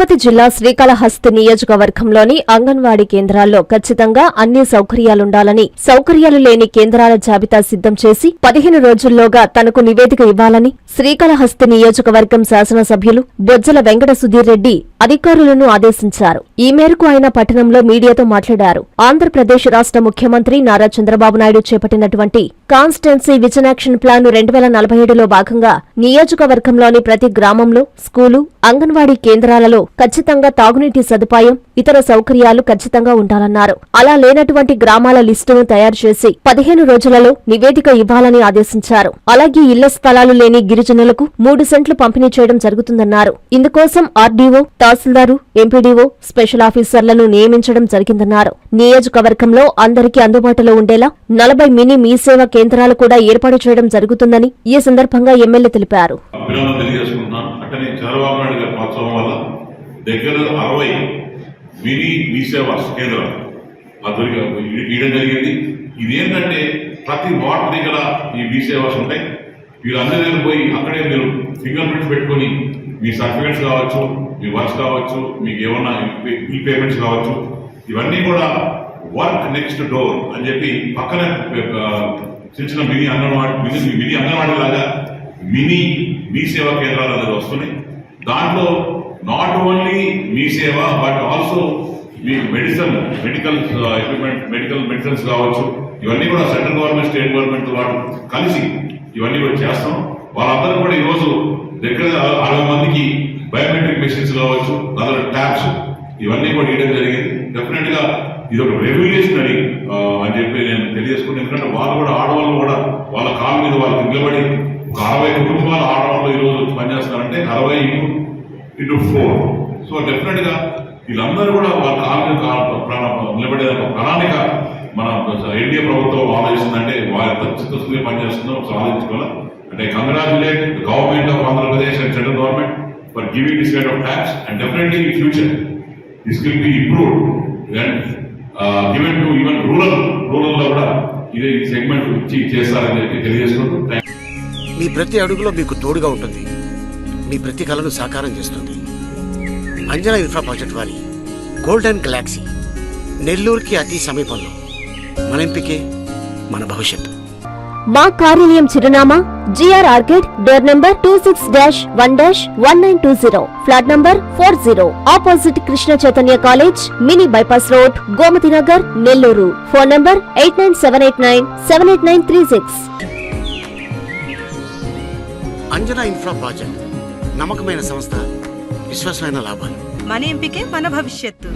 తిరుపతి జిల్లా శ్రీకాళహస్తి నియోజకవర్గంలోని అంగన్వాడీ కేంద్రాల్లో ఖచ్చితంగా అన్ని సౌకర్యాలుండాలని, సౌకర్యాలు లేని కేంద్రాల జాబితా సిద్ధం చేసి 15 రోజుల్లోగా తనకు నివేదిక ఇవ్వాలని శ్రీకాళహస్తి నియోజకవర్గం శాసనసభ్యులు బొజ్జల వెంకట సుధీర్ రెడ్డి అధికారులను ఆదేశించారు. ఈ మేరకు ఆయన పట్టణంలో మీడియాతో మాట్లాడారు. ఆంధ్రప్రదేశ్ రాష్ట్ర ముఖ్యమంత్రి నారా చంద్రబాబు నాయుడు చేపట్టినటువంటి కాన్స్టిట్యున్సీ విజన్ యాక్షన్ ప్లాన్ 2047లో భాగంగా నియోజకవర్గంలోని ప్రతి గ్రామంలో స్కూలు, అంగన్వాడీ కేంద్రాలలో ఖచ్చితంగా తాగునీటి సదుపాయం, ఇతర సౌకర్యాలు ఖచ్చితంగా ఉండాలన్నారు. అలా లేనటువంటి గ్రామాల లిస్టును తయారు చేసి 15 రోజులలో నివేదిక ఇవ్వాలని ఆదేశించారు. అలాగే ఇళ్ల స్థలాలు లేని గిరిజనులకు 3 సెంట్లు పంపిణీ చేయడం జరుగుతుందన్నారు. ఇందుకోసం ఆర్డీఓ, తహసీల్దారు, ఎంపీడీఓ, స్పెషల్ ఆఫీసర్లను నియమించడం జరిగిందన్నారు. నియోజకవర్గంలో అందరికీ అందుబాటులో ఉండేలా 40 మినీ మీ సేవ కేంద్రాలు కూడా ఏర్పాటు చేయడం జరుగుతుందని ఈ సందర్భంగా ఎమ్మెల్యే తెలిపారు. చంద్రబాబు నాయుడు గారి ప్రోత్సాహం వల్ల దగ్గర 60 మినీ మీ సేవ కేంద్రాలు ఇవ్వడం జరిగింది. ఇదేంటంటే ప్రతి వార్డు దగ్గర ఈ మీ సేవాస్ ఉంటాయి. వీళ్ళందరి దగ్గర పోయి అక్కడే మీరు ఫింగర్ ప్రింట్స్ పెట్టుకుని మీ సర్టిఫికెట్స్ కావచ్చు, మీ వర్క్స్ కావచ్చు, మీకు ఏమన్నా ఈ పేమెంట్స్ కావచ్చు, ఇవన్నీ కూడా వర్క్ నెక్స్ట్ డోర్ అని చెప్పి పక్కన చిన్న మినీ అంగన్వాడీ లాగా మినీ మీ సేవా కేంద్రాలు అనేది వస్తున్నాయి. దాంట్లో నాట్ ఓన్లీ మీ సేవ but also me medical equipment, medicines కావచ్చు, ఇవన్నీ కూడా సెంట్రల్ గవర్నమెంట్, స్టేట్ గవర్నమెంట్ వాటి కలిసి ఇవన్నీ కూడా చేస్తాం. వాళ్ళందరూ కూడా ఈరోజు దగ్గర 60 మందికి బయోమెట్రిక్ మెషిన్స్ కావచ్చు, అదర్ ట్యాబ్స్ ఇవన్నీ కూడా ఇవ్వడం జరిగింది. డెఫినెట్ గా ఇది ఒక రెవల్యూషనరీ అని చెప్పి నేను తెలియజేసుకున్నాను. ఎందుకంటే వాళ్ళు కూడా ఆడవాళ్ళు కూడా వాళ్ళ కాళ్ళ మీద వాళ్ళకి నిలబడి 60 కుటుంబాలు ఆడవాళ్ళు ఈరోజు పనిచేస్తారంటే 60 × 4. సో డెఫినెట్ గా వీళ్ళందరూ కూడా వాళ్ళ కాళ్ళ నిలబడే ప్రణాళిక మన ఎన్డీఏ ప్రభుత్వం ఆలోచిస్తుందంటే వాళ్ళ ఎంత చిత్తశుద్ధిగా పనిచేస్తుందో ఆలోచించుకోవాలి. అంటే congratulate government of Andhra Pradesh and central government for giving this kind of tax and definitely in future this will be improved and given to even rural లో కూడా ఇదే సెగ్మెంట్ ఇచ్చి చేస్తారని చెప్పి తెలియజేసుకుంటూ మీ ప్రతి అడుగులో మీకు తోడుగా ఉంటుంది. మీ ప్రతి కళను సాకారం చేస్తుంది. అంజనా ఇన్ఫ్రా ప్రాజెక్ట్ వారి గోల్డెన్ గెలాక్సీ నెల్లూరుకి అతి సమీపంలో. మన ఎంపికే మన భవిష్యత్తు. మా కార్యాలయం చిరునామా GR arcade, door number 26-1-1920, flat number 40, opposite Krishna Chaitanya college, mini bypass road, Gomathi Nagar, Nellore. Phone number 8978978936. Anjana infra project నమ్మకమైన సంస్థ, విశ్వాసమైన లాభాలు. మన ఎంపికే మన భవిష్యత్తు.